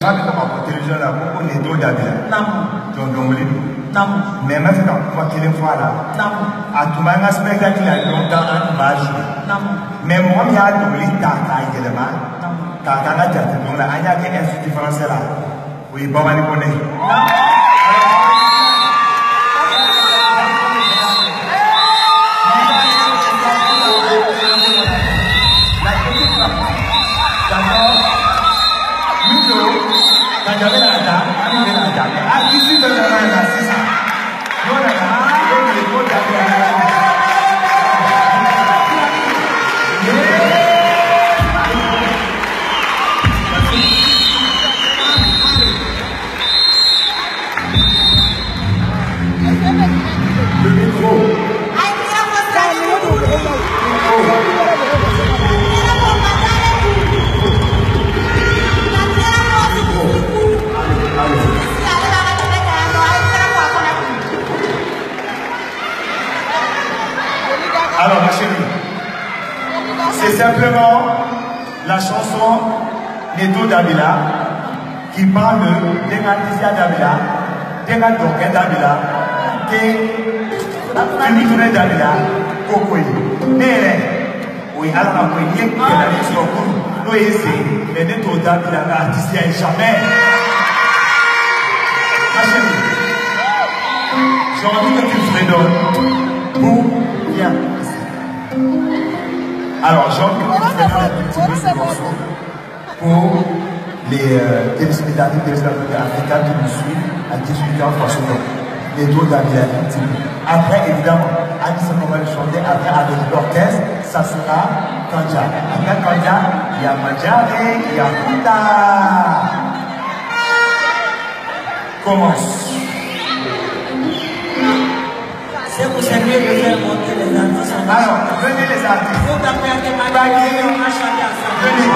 télévision là, on est deux d'habitude. Donc, mais maintenant, quand il est là, à tout moment, un spectacle a longtemps un match. Mais moi, il y a deux lits à également. Tata la tête, donc là, il y a des instituts français là. Oui, bon, on les connaît. Alors, ma chérie, c'est simplement la chanson Neto Dabila qui parle de Dengatisia Dabila, Dengadoké Dabila, de Dabila, Kokoy. Nere, oui, alors, il y a qui est sur le coup, mais Neto Dabila n'a artisté jamais. Ma chérie, j'ai envie que tu fredonnes pour bien. Alors, j'ai envie de vous faire un petit morceau pour les téléspectateurs africains qui nous suivent à 18h par seconde. Les deux d'Abia. Après, évidemment, Anissa va le chanter. Après, avec l'orchestre, ça sera Kanja. Après Kanja, il y a Madjare, il y a Kuta. Commence. C'est pour ça que je vais monter les artistes. Alors, venez les artistes. Vous tapez ma baguette, on va chanter ensemble. Venez.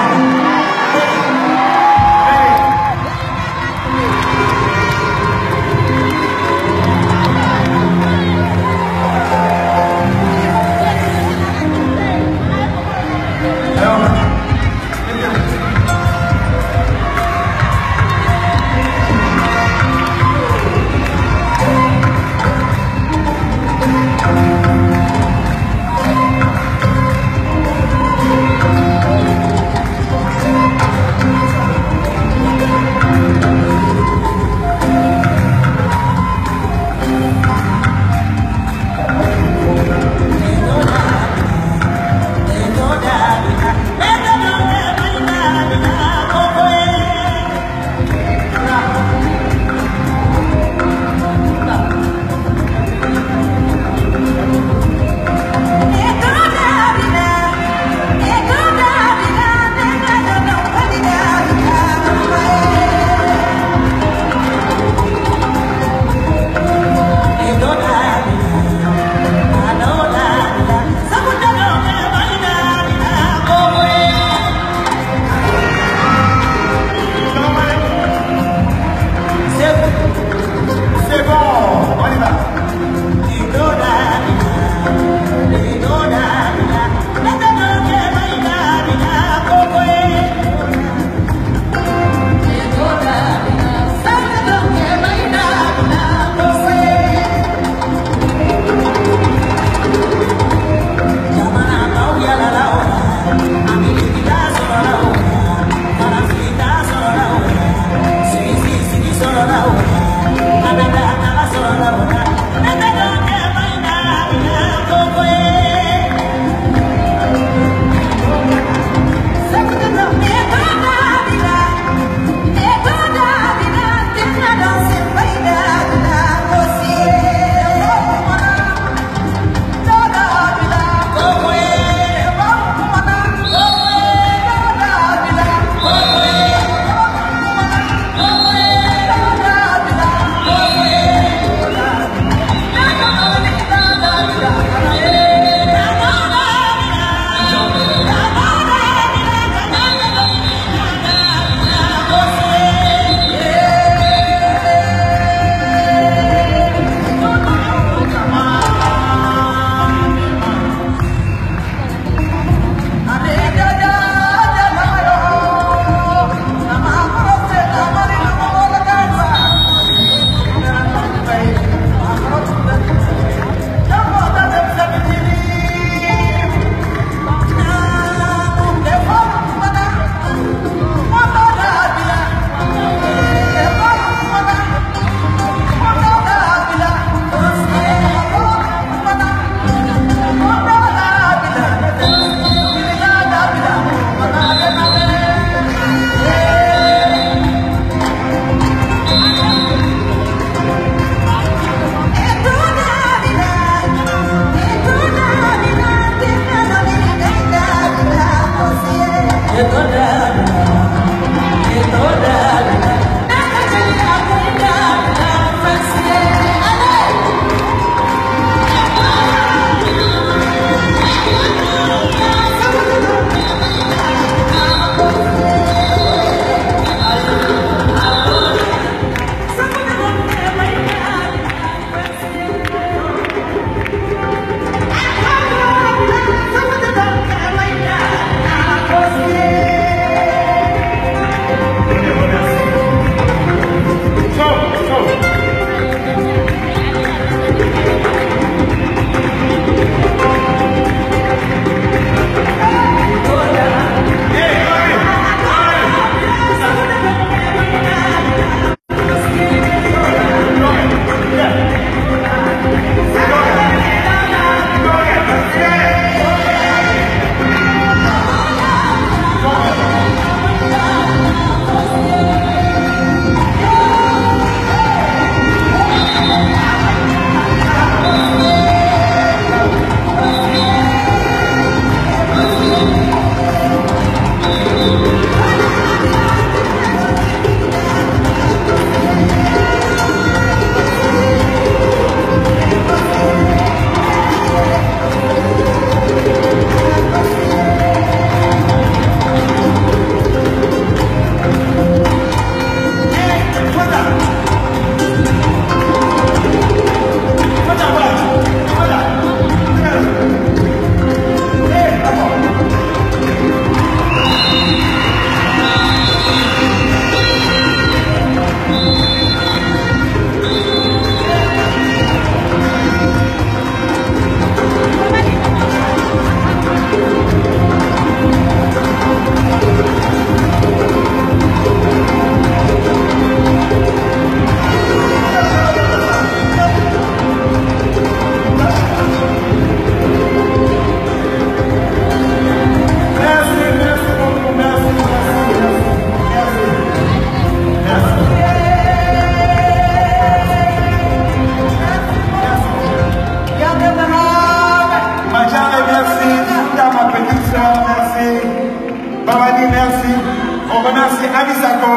Nabisako,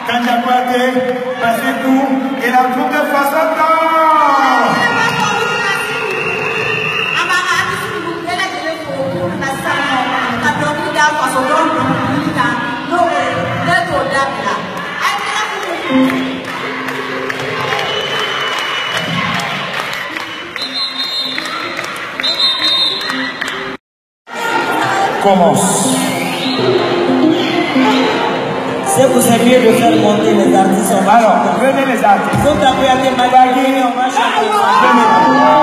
Kanjakwate, Pasekou et la troupe de Fasoto. Commence. C'est pour servir de faire monter les artistes. Alors, venez les artistes. Vous tapez à des maladies, on va chanter.